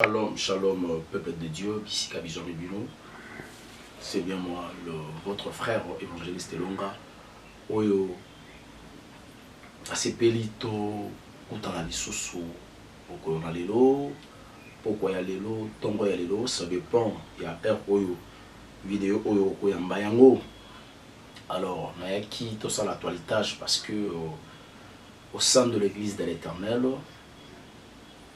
Shalom, shalom, peuple de Dieu, ici Kabizon Bino. C'est bien moi, votre frère évangéliste Elonga. Oyo, asepelito, kutana lisusu, poko na lelo, poko ya lelo, tongo ya lelo, ça dépend. Il y a un oyo, vidéo oyo koyamba yango. Alors, qui tout ça l'actualitage parce que au sein de l'église de l'Éternel,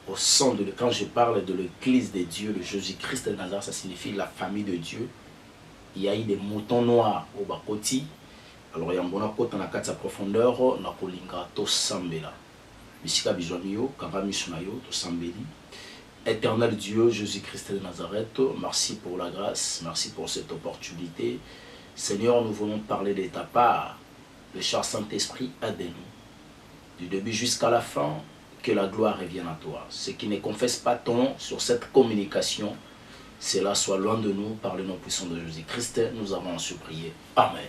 au sein de, quand je parle de l'église de Dieu, de Jésus-Christ de Nazareth, ça signifie la famille de Dieu. Il y a eu des moutons noirs au Bakoti. Alors, il y a un bon côté dans la profondeur, na kolinga to sambela. Bisika bizonio, kanga misunayo, to sambeli. Éternel Dieu, Jésus-Christ de Nazareth, merci pour la grâce, merci pour cette opportunité. Seigneur, nous voulons parler de ta part. Le cher Saint-Esprit, aide-nous. Du début jusqu'à la fin, que la gloire revienne à toi. Ceux qui ne confessent pas ton nom sur cette communication, cela soit loin de nous par le nom puissant de Jésus-Christ. Nous avons su prier. Amen.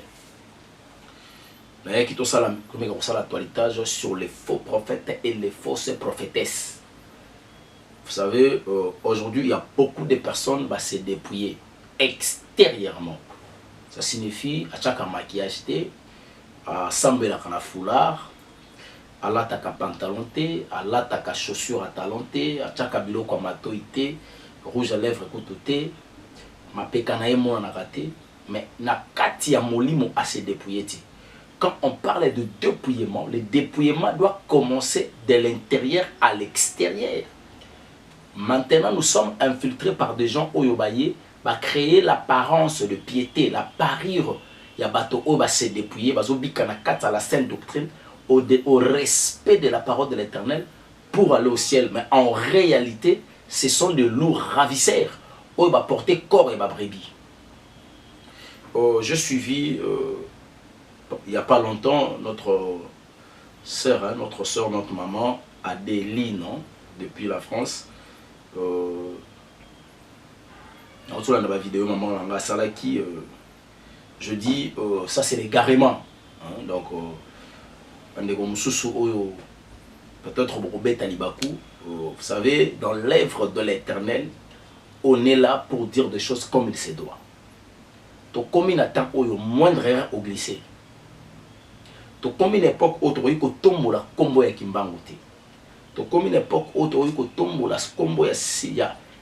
Mais quittons ça l'actualité sur les faux prophètes et les fausses prophétesses. Vous savez, aujourd'hui, il y a beaucoup de personnes qui se dépouiller extérieurement. Ça signifie à chaque maquillage, à sembler à foulard, à l'attaque à pantalon, à l'attaque à chaussures à talon, à chaque bilo comme à toité, rouge à lèvres côté, ma pécanaï mon en raté, mais na kati à molimo à se dépouiller. Quand on parle de dépouillement, le dépouillement doit commencer de l'intérieur à l'extérieur. Maintenant, nous sommes infiltrés par des gens oyobaye, va créer l'apparence de piété, la parure. Il y a bateau au va se dépouiller, va zobikana kata la sainte doctrine. Au respect de la parole de l'Éternel pour aller au ciel. Mais en réalité, ce sont de lourds ravisseurs. Où il va porter corps et ma brebis. Je suivis, il n'y a pas longtemps, notre soeur, notre maman, Adélie, non, depuis la France. On retrouve dans la vidéo, maman, je dis, ça c'est l'égarement. Hein, donc, peut-être vous savez, dans l'œuvre de l'Éternel, on est là pour dire des choses comme il se doit. Donc, comme il attend au moindre erreur au glisser. Donc, comme une époque où tu as tombe la combo ya kimbangote. Donc, comme une époque où tu as tombe la combo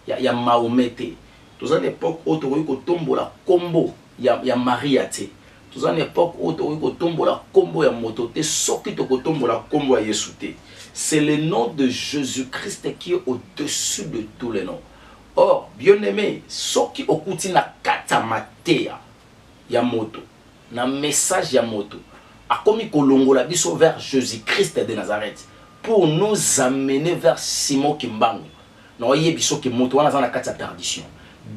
ya Mahomete. Dans une époque où tu as tombe la combo ya Mariate. Dans une époque où tu as tombe la combo ya Motote, sauf que tu as tombe la combo ya Yesute. C'est le nom de Jésus-Christ qui est au-dessus de tous les noms. Or, bien aimé, sauf qui okuti na katamatea ya moto, na message ya moto, a commis kolongola biso vers Jésus-Christ de Nazareth pour nous amener vers Simon Kimbangu. Non, y biso ki moto wana na kata perdition.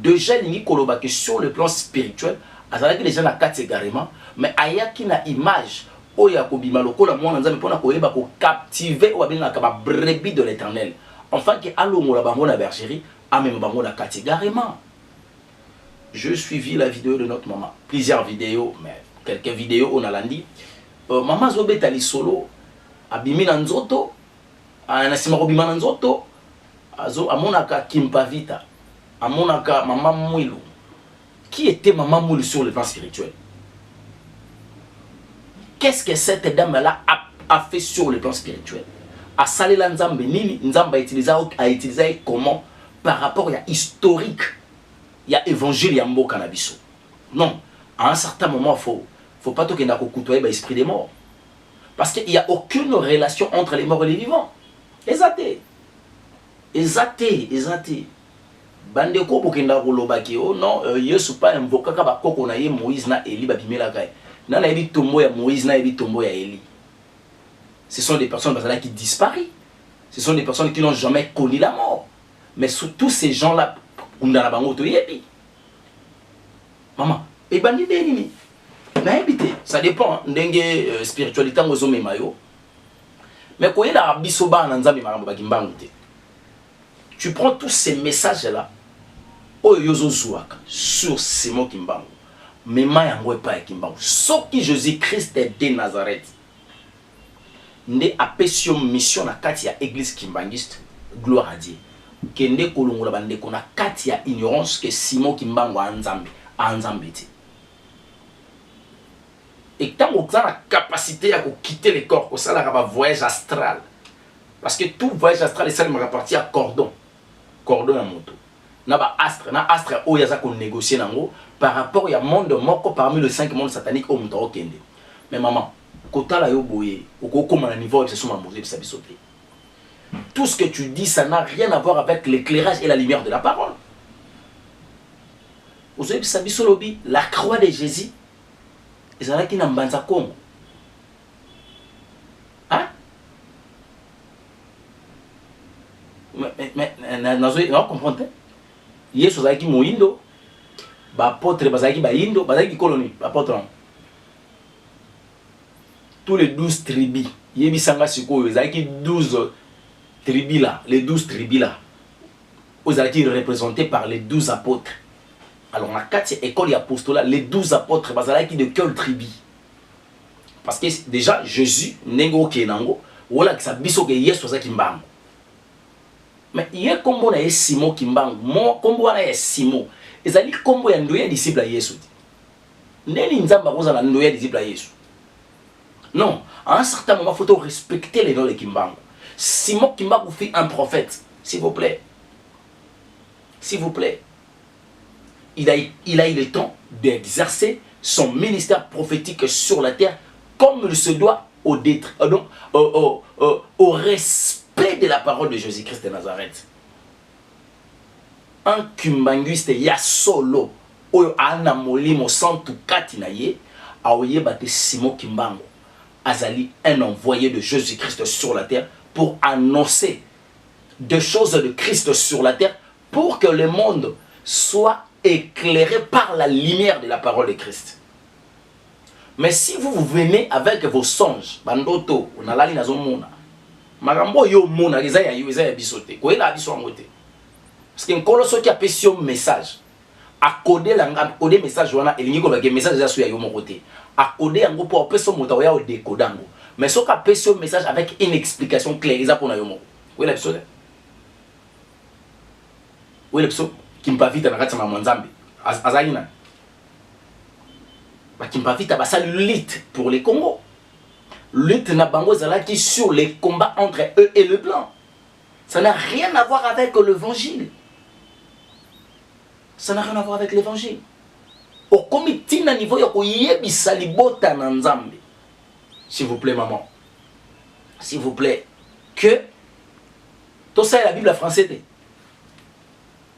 Déjà, il koloba que sur le plan spirituel, azalaki les gens na kata égarément, mais ayaki na image oya kobima lokola mwana nzambe pona koyeba ko captiver ou abina ka ba brebis de l'Éternel. Enfin que alongola bango na bergerie, amem bango na kata égarément. Je suivis la vidéo de notre maman, plusieurs vidéos, mais quelques vidéos on a landi. Maman zobeta li solo abimi na nzoto, anasima kobima na nzoto, azo amonaka Kimpavita, amonaka maman Mwilu. Qui était maman Mwilu sur le plan spirituel? Qu'est-ce que cette dame-là a fait sur le plan spirituel? A salé la Nzambe, nini Nzambe a utilisé comment par rapport à historique, il y a évangile, il y a mot cannabiso. Non, à un certain moment, faut pas tout qu'il y ait côtoyer l'esprit des morts. Parce qu'il n'y a aucune relation entre les morts et les vivants. Exacté. Bandeko bokenda kolobaki oh non Yesu pas invoquer ka ba koko na ye Moïse na Eli ba bimela kai. Na na ebi tombo ya Moïse na ebi tombo ya Eli. Ce sont des personnes qui disparaissent. Ce sont des personnes qui n'ont jamais connu la mort. Mais tous ces gens-là, undana bango to yebi. Maman, et bandi de nini? Na ebité, ça dépend ndenge spiritualité ngozo memayo. Mais ko yela biso ba na nzambe makambo ba kimbangu te. Tu prends tous ces messages-là, sur Simon Kimbangu, mais yango pas Kimbangu, sauf qui Jésus-Christ de Nazareth. Nde apession mission na kati ya église kimbangiste, gloire à Dieu. kende kolongola bandeko na kati ya ignorance que Simon Kimbangu anzambe te. Et quand on a la capacité à quitter le corps, ça là un voyage astral. Parce que tout voyage astral, ça me rapporte à cordon à moto. Na astre où il y a qu'on négocie par rapport à monde moko parmi les 5 mondes sataniques au monde kende. Mais maman, kota la yo boye, au comment le niveau c'est sur ma mosée ça bisoté. Tout ce que tu dis, ça n'a rien à voir avec l'éclairage et la lumière de la parole. Vous savez, la croix de Jésus, et ça n'a qu'une ambanza comme. Hein? Mais, vous comprenez? Yesu zaki moindo, apôtre bazaki baindo, bazaki colonie, apôtre. Tous les 12 tribus, yebisanga sikoyo, zaki 12 tribus là, les 12 tribus là, vous avez été représentés par les 12 apôtres. Alors, dans la 4e école et apostolat, les 12 apôtres, vous avez été de quelle tribu? Parce que déjà, Jésus, Nengo Kenango, voilà que ça biso que Yesu za Kimbangu. Mais il y a combo na Simon Kimbangu, moi combo na Simon. Et ali combo ya ndoya disciple à Yesu. Neni nzamba koza na ndoya disciple à Yesu. Non, à un certain moment, il faut respecter les noms de Kimbangu. Simon Kimbangu fait un prophète, s'il vous plaît. S'il vous plaît. Il a eu le temps d'exercer son ministère prophétique sur la terre comme il se doit au respect de la parole de Jésus-Christ de Nazareth. Un kimbanguiste ya solo oyo ana molimo santu kati na ye aoye bate Simon Kimbangu azali un envoyé de Jésus-Christ sur la terre pour annoncer des choses de Christ sur la terre pour que le monde soit éclairé par la lumière de la parole de Christ. Mais si vous venez avec vos songes, bandoto, onalali nazomona, magambo yo mona eza ya bisote, ko ela biso ngote. Parce que nkolo soki apesi yo message, accoder message wana elingi ko ba message ya suya yo mon côté. Accoder yango pour apesi moto ya o décodango. Mais soki apesi yo message avec une explication claire, eza pona yo moko. Ko ela bisote. Ko ela bisote. Kimpavita na kati ya mwanzambe azalina ba kimpavita basali lutte pour les Congo, lutte na bango zalaki sur les combats entre eux et le blanc. Ça n'a rien à voir avec l'évangile. Ça n'a rien à voir avec l'évangile. Au comité na niveau ya koyebisa libota na nzambe. S'il vous plaît maman, s'il vous plaît, que tout ça est la Bible française.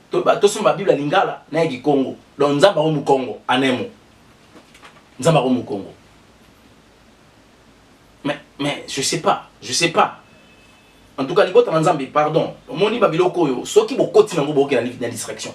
Tout la Bible lingala na yaki Congo. Donc nzamba ko mu Congo anemo. Nzamba ko mu Congo. Mais je sais pas. En tout cas libota na nzambe pardon. Moni babiloko yo soki bokoti nango boke na distraction.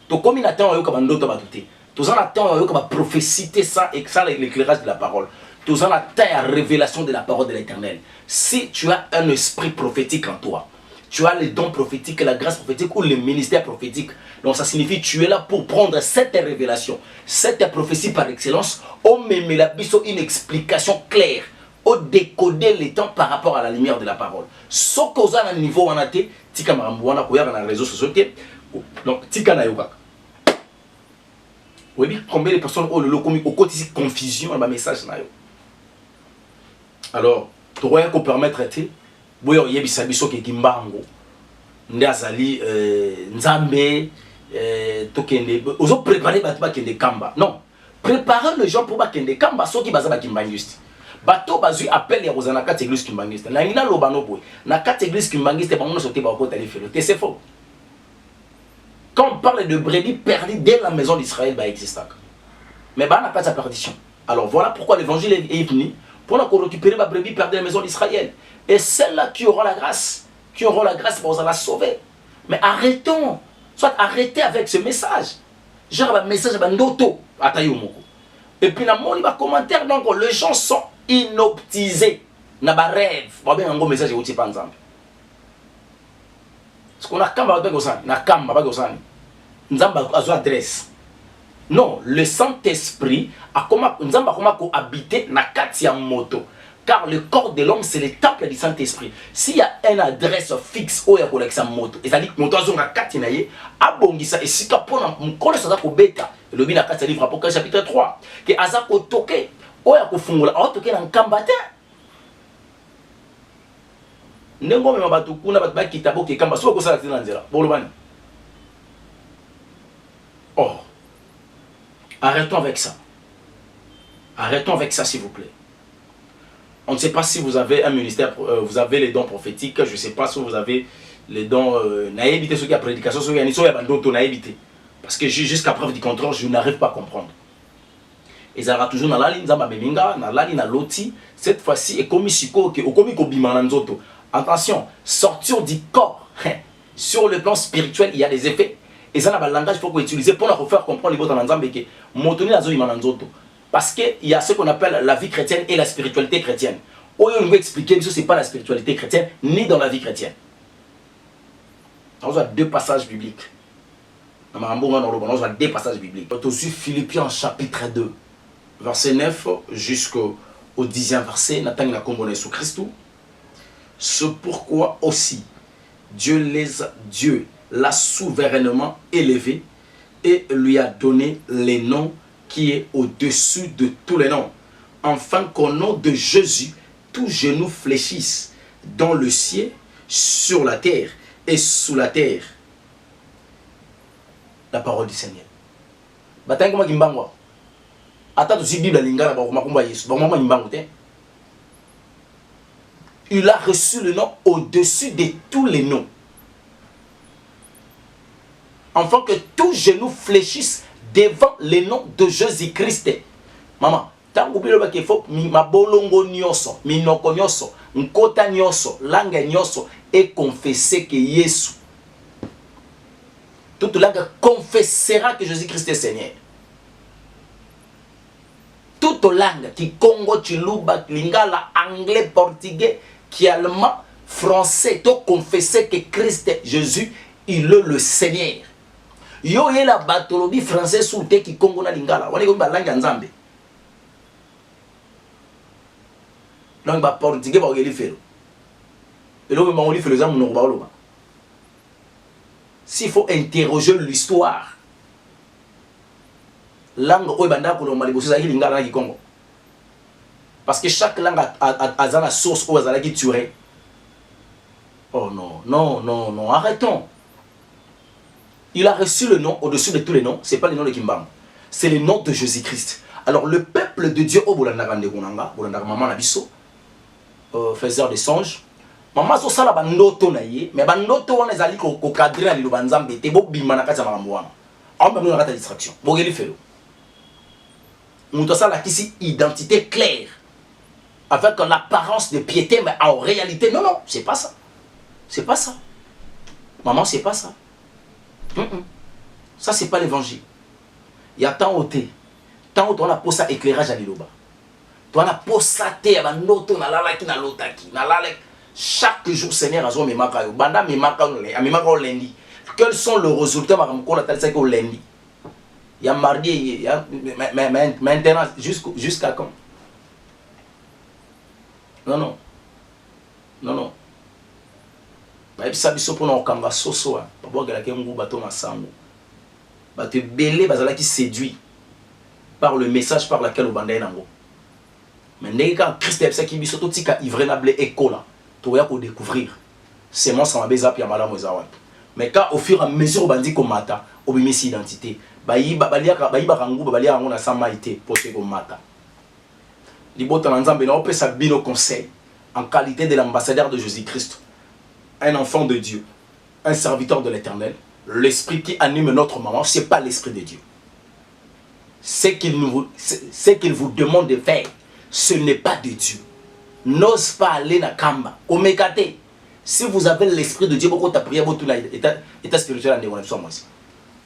To komi na temps yo ka bandoto batuté. To za na temps yo ka ba prophétie ça et ça l'éclairage de la parole. To za na temps ya révélation de la parole de l'Éternel. Si tu as un esprit prophétique en toi, tu as les dons prophétiques, la grâce prophétique ou le ministère prophétique. Donc ça signifie que tu es là pour prendre cette révélation, cette prophétie par excellence, au même la biso une explication claire, au décoder les temps par rapport à la lumière de la parole. Ce qu'on a à niveau en athée, tika marambuana koya dans les réseaux sociaux, donc tika na yoga. Oui, combien de personnes ont le commis au côté de confusion dans le message na yo. Alors, tu dois qu'on permettre de boyo yebisa biso ke Kimbangu nde azali nzambe tokende ozo préparer bato ba kende kamba. Non, préparer les gens pour ba kende kamba soki baza ba kimbanguiste. Bato bazui appel ya kozana kati église kimbanguiste. Na ngina lobano boy. Na kati église kimbanguiste ba ngono sote ba ko tali felo. C'est faux. Quand on parle de brebis perdues dès la maison d'Israël ba exista. Mais ba na pas sa perdition. Alors voilà pourquoi l'évangile est venu pour récupérer ma brebis perdue de la maison d'Israël. Et celle-là qui aura la grâce pour la sauver. Mais arrêtons. Soit arrêtez avec ce message. Genre un message bandoto. Et puis dans mon commentaire, donc les gens sont inoptisés. Na ba rêve. Ba bien un message outil par exemple. Ce qu'on a kamba ba gosani, na kamba ba gosani. Nzamba azo adresse. Non, le Saint-Esprit a comment nzamba comment ko habiter na kati ya moto. car le corps de l'homme c'est le temple du Saint-Esprit. S'il y a une adresse fixe où il y a collection moto, et ça dit que moto a zonga katinaye, abongisa et si ka pona mkono ça ko beta, le bina katsa livre Apocalypse chapitre 3, que azako toke, où ya ko fungula, o toke na nkambata. Nengo mema batu kuna batu ba kitabo ke kamba so ko sala tina nzela. Bolobani. Oh. Arrêtons avec ça. Arrêtons avec ça s'il vous plaît. On ne sait pas si vous avez un ministère, vous avez les dons prophétiques, je ne sais pas si vous avez les dons naïveté, ceux qui ont prédication, ceux qui ont naïveté. Parce que jusqu'à preuve du contraire, je n'arrive pas à comprendre. Et ça toujours dans la ligne, dans la ligne, dans l'outil, cette fois-ci, et comme attention, sortir du corps, sur le plan spirituel, il y a des effets. Et ça, le langage qu'il faut utiliser pour nous faire comprendre les mots dans l'ensemble. Parce qu'il y a ce qu'on appelle la vie chrétienne et la spiritualité chrétienne. On veut expliquer que ce n'est pas la spiritualité chrétienne, ni dans la vie chrétienne. On a deux passages bibliques. On a deux passages bibliques. On a Philippiens chapitre 2, verset 9 jusqu'au 10e verset. C'est pourquoi aussi Dieu l'a souverainement élevé et lui a donné les noms qui est au-dessus de tous les noms, afin qu'au nom de Jésus, tous genoux fléchissent dans le ciel, sur la terre et sous la terre. La parole du Seigneur. Il a reçu le nom au-dessus de tous les noms, afin que tous genoux fléchissent devant le nom de Jésus-Christ. Maman, tango bilo ba kefo mabolongo nyoso, minoko nyoso, nkota nyoso, langue nyoso et confesser que Jésus. Toute langue confessera que Jésus-Christ est Seigneur. Toute langue qui Congo, Chiluba, Lingala, anglais, portugais, qui allemand, français, tout confesser que Christ Jésus, il est le Seigneur. Yo ye la batolobi français sous te ki Congo na lingala wani ko ba langa nzambe donc ba portugais ba ngeli felo elo ba ngoli felo zamu no ba loba. S'il faut interroger l'histoire langue o banda ko no malibo sa lingala na ki Congo, parce que chaque langue a la source ou azala ki tuer. Oh non non non non, arrêtons. Il a reçu le nom au-dessus de tous les noms. Ce n'est pas le nom de Kimbam. C'est le nom de Jésus-Christ. Alors le peuple de Dieu, faiseur des songes, maman so sala bandoto na ye, mais bandoto wana ezali ko cadrer na liloba nzambe te bo bima na kati ya makambo wana. On ba na kati distraction. Bogeli felo. Muto sala kisi identité claire avec l'apparence de piété, mais en réalité non non, c'est pas ça. C'est pas ça. Maman, c'est pas ça. Ça c'est pas l'évangile. Il y a tant ôté. Tant on a posé éclairage à l'Iloba. On a posé à banoto na lalaki na lotaki. Na lalaki. Chaque jour Seigneur a mes makayo. Banda mes makayo lundi. Quels sont les résultats makamkola talisa ko lundi. Il y a mardi, maintenant jusqu'à quand? Non non. Non non. Sabiso pour nous kanga soso papa galaki ngu bato masango bato belé bazala qui séduit par le message par lequel au bandai nango. Mais dès que Christ est qui biso tout tika ivrenable écola to ya ko découvrir c'est moi ça m'a bezap ya malamu ezawat. Mais quand au fur et à mesure bandi ko mata obimisi identité bayiba kangu balia ngo na samaité pote ko mata libota na nzambe na opesa bino conseil en qualité de l'ambassadeur de Jésus-Christ, un enfant de Dieu, un serviteur de l'Éternel. L'esprit qui anime notre maman, ce n'est pas l'esprit de Dieu. Ce qu'il vous demande de faire, ce n'est pas de Dieu. N'ose pas aller na kamba. Omekate. Si vous avez l'esprit de Dieu, beaucoup de prière, beaucoup de état spirituel en développement.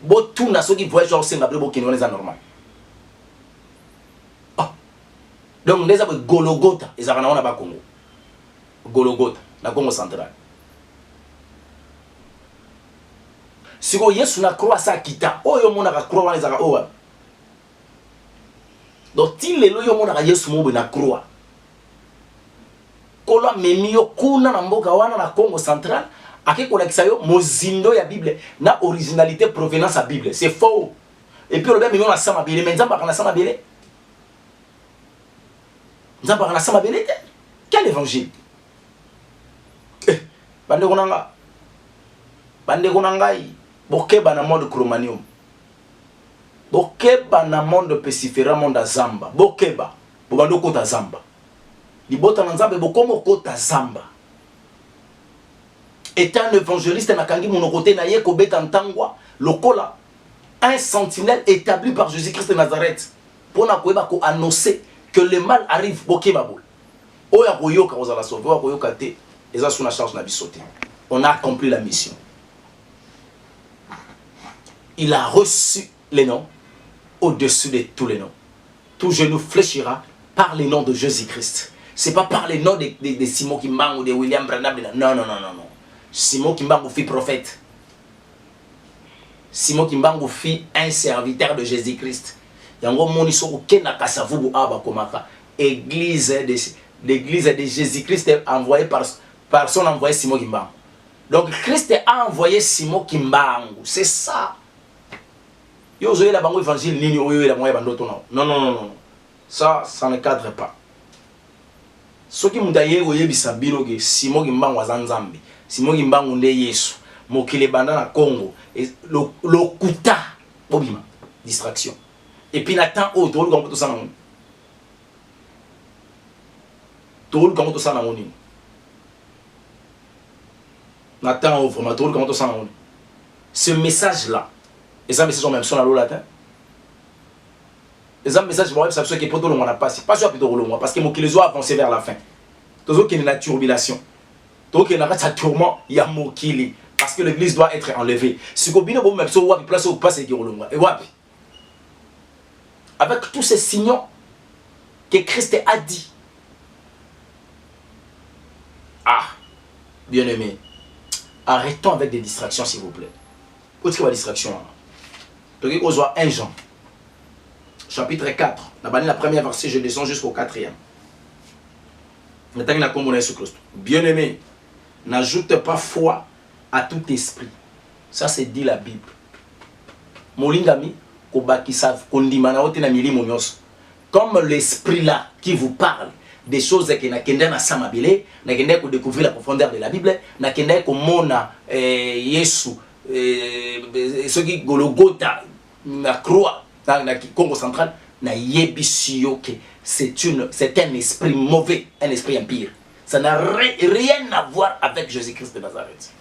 Beaucoup de ceux qui voient genre c'est beaucoup qui n'est pas normal. Donc les avons Golgotha, ils ont un Congo. Golgotha, la Congo centrale. Si vous Yesu na croix ça kita, oh yo mona ka croix les aga owa. Donc il est là yo mona ka Yesu mo na croix. nkolo amemi yo kuna na mboka wana na Congo central akekolakisa yo mozindo ya Bible na originalité provenance à Bible. C'est faux. Et puis le même million na sama bele, mais nzamba kana sama bele. Nzamba kana sama bele. Quel évangile? Bande konanga. Bande konangai. Bokeba na monde chromanium. Bokeba na monde pesifera monde zamba. Bokeba. Bobando kota zamba. Libota na nzambe bokomo kota zamba. Étant un évangéliste na kangi monokote na ye kobeta ntangwa lokola un sentinelle établi par Jésus-Christ de Nazareth pour ko annoncer que le mal arrive bokeba bol. Oya koyoka ozala sauver, oya koyoka te eza sous la charge na bisote. On a accompli la mission. Il a reçu les noms au-dessus de tous les noms. Tout genou fléchira par les noms de Jésus-Christ. C'est pas par les noms de Simon Kimbangu ou de William Branham. Non, non, non, non, non. Simon Kimbangu fit prophète. Simon Kimbangu fit un serviteur de Jésus-Christ. Yango moniso okena kasavubu aba komaka. L'église de Jésus-Christ est envoyée par son envoyé Simon Kimbangu. Donc Christ a envoyé Simon Kimbangu. C'est ça. Yo zoé la bango évangile nini oyo la moya bandoto non. Non non non non. Ça ne cadre pas. Ce qui m'daye oyebisa bino ke Simon Kimbangu azanzambi. Simon Kimbangu nde Yesu. Mokile banda na Congo et lokuta bobima distraction. Et puis Nathan o to luka moto sana. To luka moto sana ngoni. Nathan o vraiment to luka moto sana ngoni. Ce message là, et ça message même son à latin. Et ça message bon ça ce qui poto longa na passe. Pas sûr plutôt longa parce que mokile zo avancer vers la fin. Tozo qui est la turbulation. Donc il y a un tourment, il y a mokili. Parce que l'église doit être enlevée. Si vous avez même so wapi place où passe et wapi. Avec tous ces signaux que Christ a dit. Ah, bien aimé, arrêtons avec des distractions s'il vous plaît. Qu'est-ce que la distraction? Donc on voit 1 Jean, chapitre 4. La première verset, je descends jusqu'au 4e. Bien aimé, n'ajoute pas foi à tout esprit. Ça c'est dit la Bible. Molingami, comme l'esprit là qui vous parle des choses qui n'a qu'à na samabile, n'a qu'à découvrir la profondeur de la Bible, n'a qu'à mona Yesu, ce qui Golgotha, na croix, na Congo central, na yebisio que c'est un esprit mauvais, un esprit impire. Ça n'a rien à voir avec Jésus-Christ de Nazareth.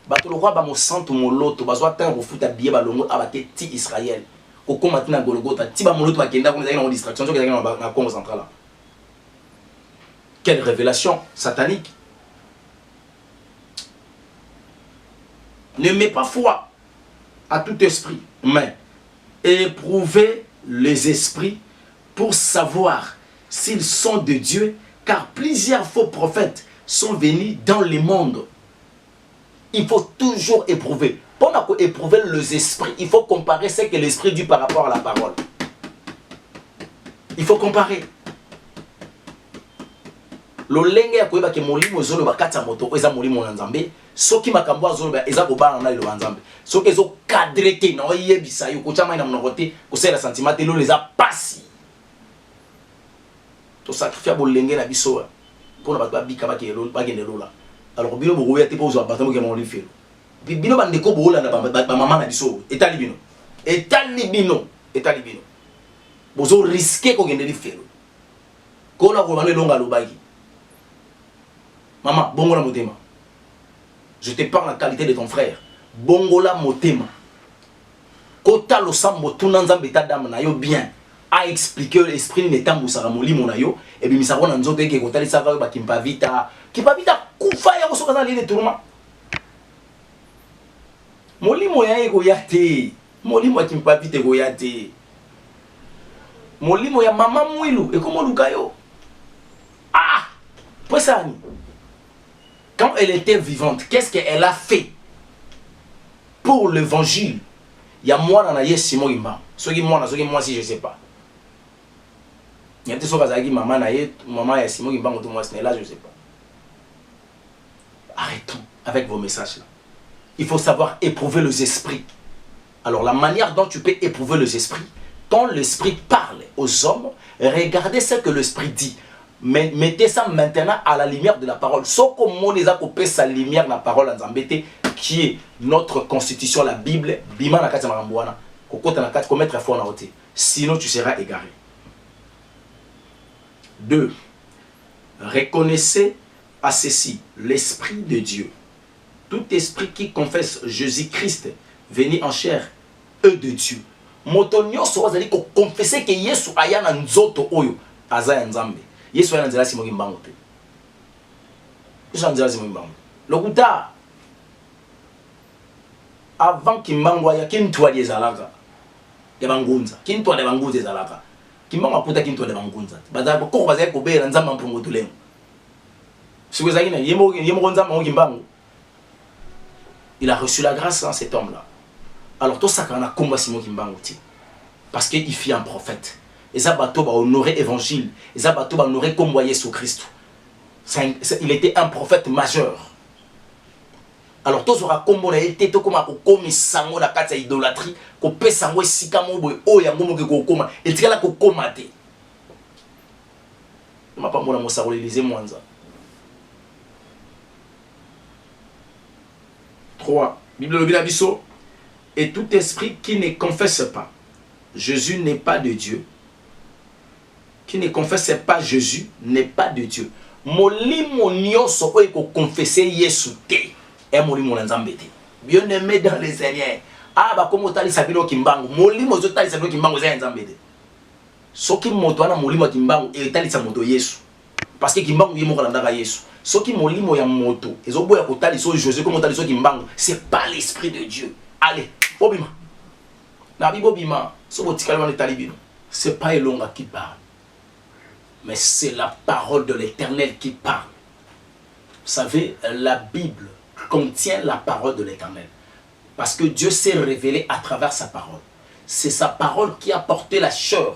Bato le roi ba mo santo moloto bazwa tan refuta biye balongo abate ti Israël. Koko matina Golgotha ti ba moloto bakenda comme ça une distraction sur na Congo central. Quelle révélation satanique. Ne mets pas foi à tout esprit, mais éprouvez les esprits pour savoir s'ils sont de Dieu, car plusieurs faux prophètes sont venus dans le monde. Il faut toujours éprouver. Pour éprouver les esprits, il faut comparer ce que l'esprit dit par rapport à la parole. Il faut comparer. Lolenge ya koyeba ke molimo zolo bakata moto eza molimo na Nzambe, soki makambo azolo ba eza kobana na lo Nzambe. Soki ezo cadrer na oyebisa yo ko chama na mnokote ko sela sentiment te lo les a passi. To sacrifier bolenge na biso pour na ba bika ba ke lo ba ke lola. Alors bino bogo ya te po zo batamo ke mon lifelo. Bino bandeko bola na ba mama na biso etali bino. Etali bino, etali bino. Bozo risquer ko gende lifelo. Ko na ko ba longa lo bagi. Maman, bongola motema. Je te parle en qualité de ton frère. Bongola motema. Kota lo sambo tunanzambe ta dame na yo bien. A expliqué l'esprit n'est tambusara molimo na yo et bien misako na nzoto eke kotali sava ba kimpa vita kufa ya kosoka na lile tourment. Molimo ya eko yate. Molimo kimpa vite go yate. Molimo ya mama mwilu eko moluka yo. Ah! Posani. Quand elle était vivante, qu'est-ce qu'elle a fait pour l'évangile? Il y a moi dans la Simon Imba. Ce qui moi si je ne sais pas. Il y a des choses qui maman et Simon qui vont là, je ne sais pas. Arrêtons avec vos messages là. Il faut savoir éprouver les esprits. Alors la manière dont tu peux éprouver les esprits, quand l'esprit parle aux hommes, regardez ce que l'esprit dit. Mais mettez ça maintenant à la lumière de la parole. Sauf que mon les a coupé sa lumière la parole en Zambété, qui est notre constitution, la Bible, bima na kati marambuana, kokota na kati commettre foi na oté. Sinon tu seras égaré. 2. Reconnaissez à ceci l'esprit de Dieu. Tout esprit qui confesse Jésus-Christ venu en chair est de Dieu. Motonio so zali ko confesser que Yesu aya na nzoto oyo aza nzambe. Yesu aya nzela simo kimbango te. Yesu aya nzela simo kimbango. Lokuta avant kimbango ya kintu ali ezalaka ya bangunza. Kintu ali bangunza ezalaka. Kimbango aputa kintu ali bangunza. Baza ko baza ko bela nzamba mpungu tulengo. Siko zaki na yemo nzamba ngo kimbango. Il a reçu la grâce dans cet homme-là. Alors tout ça quand on a combat Simon Kimbango parce qu'il fit un prophète. Et ça bateau va honorer l'évangile. Et ça bateau va honorer comme Jésus Christ. Il était un prophète majeur. Alors tout sera comme on a été tout comme comme sango la carte idolâtrie ko pesa ngo sika mo boy o ya ngomo ke ko koma et tika la ko komate. Ma pas mona mo sa l'Élysée mwanza. 3. Bible le biso. Et tout esprit qui ne confesse pas Jésus n'est pas de Dieu. Qui ne confesse pas Jésus n'est pas de Dieu. Molimo nyonso oyo ko confesser Yesu te. Et molimo na nzambe te. Bien-aimé dans les Seigneur. Ah ba komo tali sabino kimbango. Molimo zo tali sabino kimbango za nzambe te. Soki moto ana molimo kimbango e tali sa moto Yesu. Parce que kimbango yemo ko landaka Yesu. Soki molimo ya moto ezo boya ko tali so Jésus komo tali so kimbango, c'est pas l'esprit de Dieu. Allez, Bobima. Nabi Bobima, c'est pas Elonga qui parle, mais c'est la parole de l'Éternel qui parle. Vous savez, la Bible contient la parole de l'Éternel. Parce que Dieu s'est révélé à travers sa parole. C'est sa parole qui a porté la chair.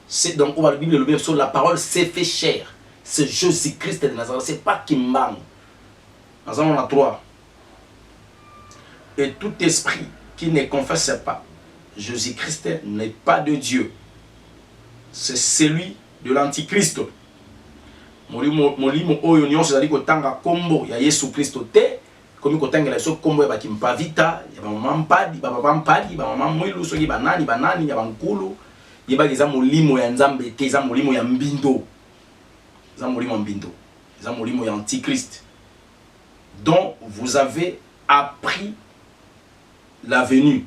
C'est donc, on va la Bible le dire sur la parole s'est fait chair. C'est Jésus-Christ de Nazareth, c'est pas Kimbang. Nous avons la 3. Et tout esprit qui ne confesse pas Jésus-Christ n'est pas de Dieu. C'est celui de l'Antichrist. Molimo oyo nyonso zali kotanga kombo ya Yesu Kristo te, komi kotanga la so kombo ya bakimpavita, ya mama mpadi, baba mpadi, ba mama mwilu so banani ya bankulu, yeba kiza molimo ya nzambe te, za molimo ya mbindo. Za molimo ya mbindo. Za molimo ya Antichrist. Dont vous avez appris la venue.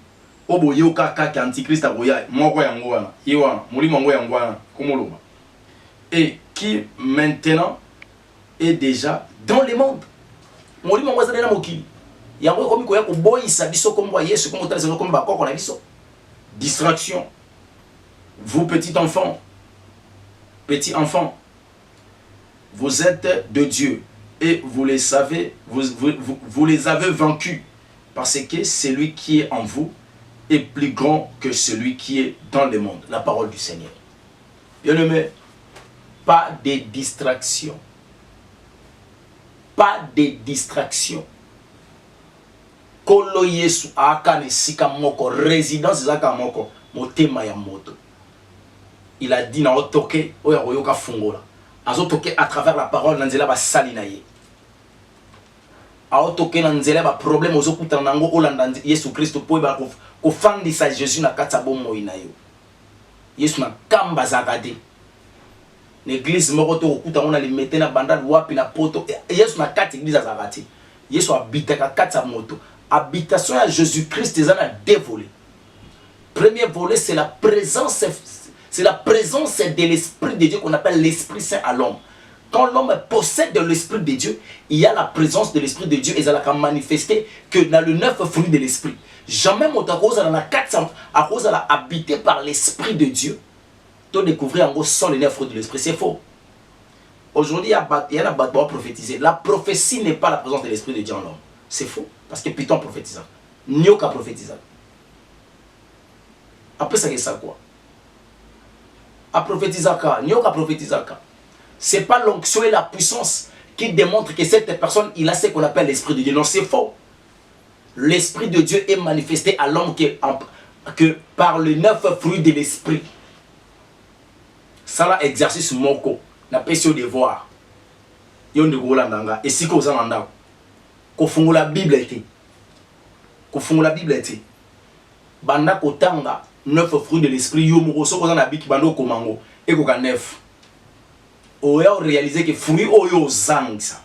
Obo yoka kaka Antichrist aboya moko yango wana yewa molimo ngo yango wana komoloba et qui maintenant est déjà dans le monde. Molimo ngo zana mokili yango komi ko ya ko boyisa biso kombo Yesu komo tala zo komba koko na biso. Distraction. Vous petits enfants, vous êtes de Dieu et vous les savez, vous les avez vaincus parce que celui qui est en vous est plus grand que celui qui est dans le monde. La parole du Seigneur. Bien-aimé, pas de distraction. Pas de distraction. Kolo Yesu akane sika moko résidence zaka moko motema ya moto. Il a dit na otoke oya koyoka fungola. Azotoke à travers la parole nanzela ba sali na ye. Aotoke nanzela ba problème ozokuta nango olanda Yesu Kristo po ba ko fandisa Jésus na kata bomo ina yo. Yesu na kamba zakade. L'église moko to okuta on a li mettre na bandal wapi na poto. Yesu na kata église zakati. Yesu habita ka kata moto. Habitation à Jésus-Christ ils en a dévolé. Premier volet c'est la présence de l'Esprit de Dieu qu'on appelle l'Esprit Saint à l'homme. Quand l'homme possède de l'Esprit de Dieu, il y a la présence de l'Esprit de Dieu et ça a manifesté que dans le 9 fruits de l'Esprit. Jamais mon cause dans la 400 à cause à habité par l'Esprit de Dieu. Tu découvrir en gros sans les 9 fruits de l'Esprit, c'est faux. Aujourd'hui, il y a un bâtiment prophétisé. La prophétie n'est pas la présence de l'Esprit de Dieu en l'homme. C'est faux. Parce que Python prophétisant. Nyoka prophétisant. Après ça, c'est ça quoi? à prophétisaka, nyoka prophétisaka. C'est pas l'onction et la puissance qui démontrent que cette personne, il a ce qu'on appelle l'esprit de Dieu. Non, c'est faux. L'esprit de Dieu est manifesté à l'homme que par les 9 fruits de l'esprit. Ça là, exercice moko, na pesio devoir. Yonde golandanga, et si ko zananda, ko fungu la Bible était. Ko fungu la Bible était. Banda ko tanga 9 fruits de l'esprit, yo moko so ko zana biki bando ko mango, et ko ka 9. Oya réaliser que fruits oyo zangisa.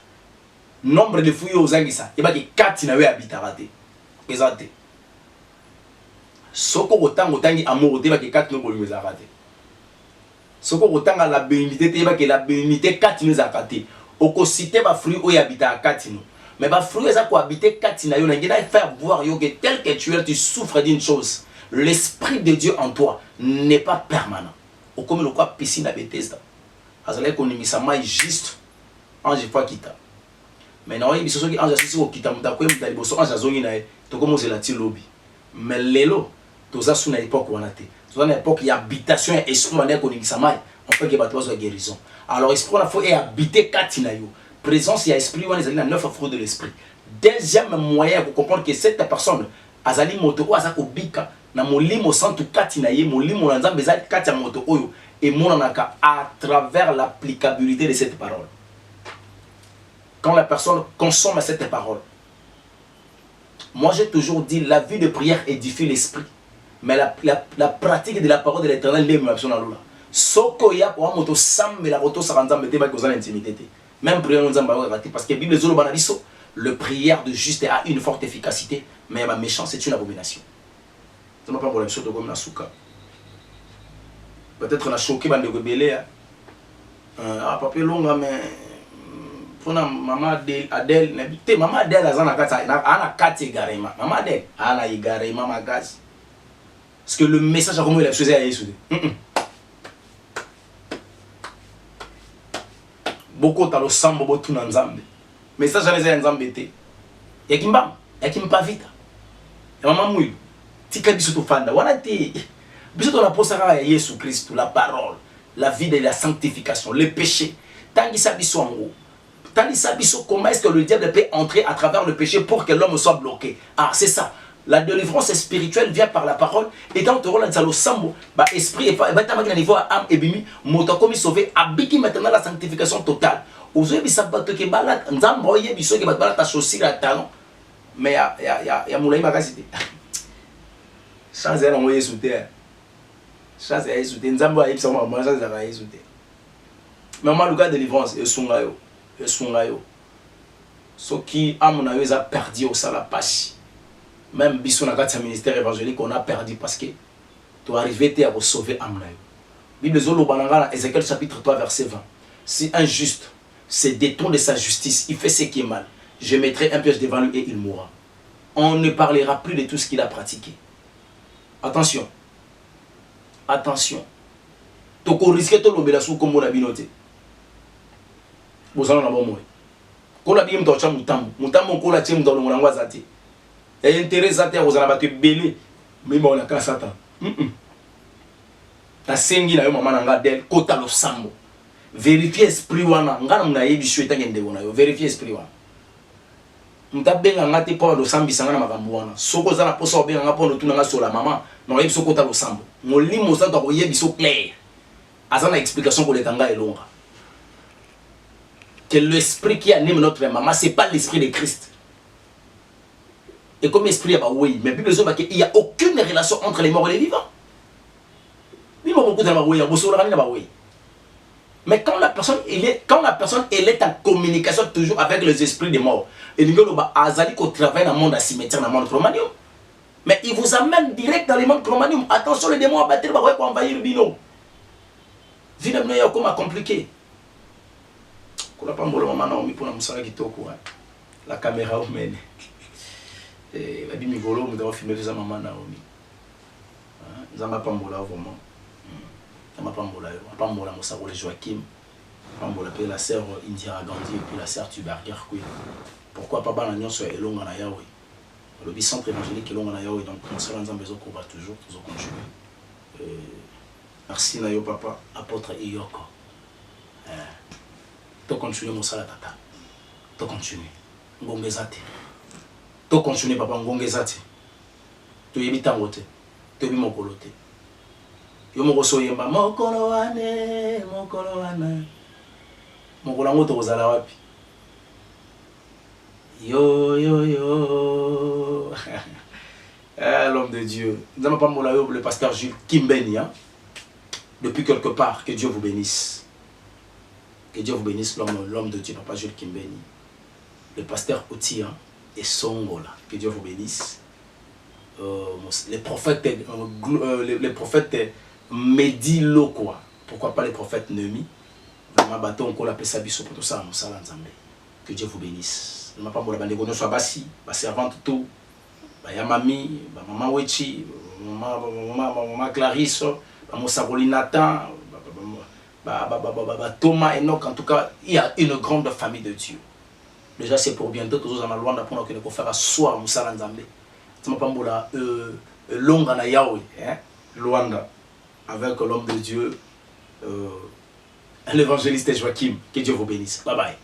Nombre de fruits oyo zangisa, et ba ki 4 na we habitarate. Exacté. Soko otanga otangi amour te ba ki 4 no bolimo zakate. Soko otanga la bénité te ba ki la bénité 4 no zakate. Oko citer ba fruits oyo habita 4 no. Mais ba fruits za ko habiter 4 na yo na ngina faire voir yo que tel que tu souffres d'une chose. L'esprit de Dieu en toi n'est pas permanent. Au comme le quoi piscine à Bethesda. Azalé konimisa mai juste ange fois kita. Mais non, il faut que ange asisi ko kita muta ko muta liboso ange azongi na e to comme c'est la ti lobby. Mais lelo toza suna époque wana te. Toza na époque ya habitation et esprit mané konimisa mai. On fait que bato zo guérison. Alors esprit on a faut habiter katina yo. Présence ya esprit wana ezali na 9 fruits de l'esprit. Deuxième moyen pour comprendre que cette personne azali moto o azako bika na molimo santu katina ye molimo na nzambe ezali katia moto oyo et monanaka à travers l'applicabilité de cette parole. Quand la personne consomme cette parole. Moi j'ai toujours dit la vie de prière édifie l'esprit. Mais la pratique de la parole de l'Éternel n'est pas là. Soko ya pour moto sambe la roto saranzambe te ba kozana intimité. Même prière nzamba raté parce que Bible zolo banaliso le prière de juste a une forte efficacité mais ma méchance c'est une abomination. Ça m'a pas pour la chose de comme na souka. Peut-être on a choqué bande de belé ah papier longa mais pour maman Adèle n'habite maman Adèle azana kata ana kati garema maman Adèle ana igarema magazi parce que le message a comment il a choisi à Jésus. Beaucoup talo sambo botu na nzambe message allez à nzambe te yakimba yakimpa vita ya mama mwilu tika biso to fanda wana te biso to la posaka ya Yesu Christ la parole la vie de la sanctification le péché tangisa biso ngo tangisa biso comment est-ce que le diable peut entrer à travers le péché pour que l'homme soit bloqué. Ah c'est ça. La délivrance spirituelle vient par la parole et dans ton rôle dans sambo ba esprit et ba tamaki na niveau âme et bimi moto comme sauvé abiki maintenant la sanctification totale. Ozoye bisabato ke bala nzambo ye biso ke bala ta chaussure à talon mais ya moulay makasi te. Chance ya ngo Yesu te. Chance ya Yesu te nzambo ya bisa mo chance ya Yesu te. Maman luka délivrance esunga yo. Ce qui âme na yo za perdu au sala pachi. Même biso na kati ministère évangélique on a perdu parce que tu arrivé à sauver âme na yo. Bible zolo bananga na Ézéchiel chapitre 3 verset 20. Si un juste se détourne de sa justice, il fait ce qui est mal, je mettrai un piège devant lui et il mourra. On ne parlera plus de tout ce qu'il a pratiqué. Attention. Attention. Toko risque to lobela sou comme la binoté. Bozana na bomoy. Ko la bim to cha mutambo ko la tiem dans le molangwa zati. Et intérêt à terre aux anabatu belé mais bon la kasata la sengi na yo mama nanga del kota lo sambo vérifier esprit wana ngana mna yebi shweta ngende wona yo vérifier esprit wana mtabenga ngati po lo sambi sangana makambo wana soko za na poso benga ngapo no tunanga sola mama no yebi soko ta lo sambo molimo za to yebi so clair azana explication ko le kanga elonga que l'esprit qui anime notre maman c'est pas l'esprit de Christ. Et comme esprit, oui, mais Bible il n'y a aucune relation entre les morts et les vivants. Mais quand la personne elle est en communication toujours avec les esprits des morts, et il travaille dans le monde asymétrique, dans le monde chromanium. Mais il vous amène direct dans le monde chromanium. Attention, les démons abattus pour envahir le bino. Finalement, il y a comment compliqué. La caméra au mène. Et mi volo nous avons filmé ça maman Naomi. Nzamba pambola vraiment. Nzamba pambola Mosako Joachim. Pambola pe la sœur Indira Gandhi et puis la sœur Tuberger Queen. Pourquoi pas ban alliance sur Elonga na Yahweh. Le centre évangélique Elonga na Yahweh donc on sera Nzamba zo va toujours continuer. Merci Nayo papa, apôtre Iyoko. Tu continues mon sala tata. Tu continues. Ngongezate. Tu continues papa ngongezate. Tu yebi tangote. Tu yebi mokolote. Yo moko so yemba mokolo wane, mokolo wana. Mokolo ngo to kozala wapi? Yo yo yo. Ah, l'homme de Dieu. Nous n'avons pas le pasteur Jules Kimbeni, hein? Depuis quelque part, que Dieu vous bénisse. Que Dieu vous bénisse, l'homme de Dieu, papa Jules Kimbeni. Le pasteur Oti, hein? Et Songola. Que Dieu vous bénisse. Les prophètes Médilo, quoi. Pourquoi pas les prophètes Nemi? Vraiment, bâton, on l'appelle ça biso pour tout ça, que Dieu vous bénisse. Nous n'avons pas le bandégono soit bassi, servante tout. Ya mami, maman Wechi, maman Clarisse, maman Saroli Nathan, Thomas Enoch. En tout cas, il y a une grande famille de Dieu. Déjà, c'est pour bientôt, tous en Luanda, pour que nous fassions soir Moussa Nzambe. Tu m'as pas dit longue en Yahweh, Luanda, avec l'homme de Dieu, l'évangéliste Joachim. Que Dieu vous bénisse. Bye bye.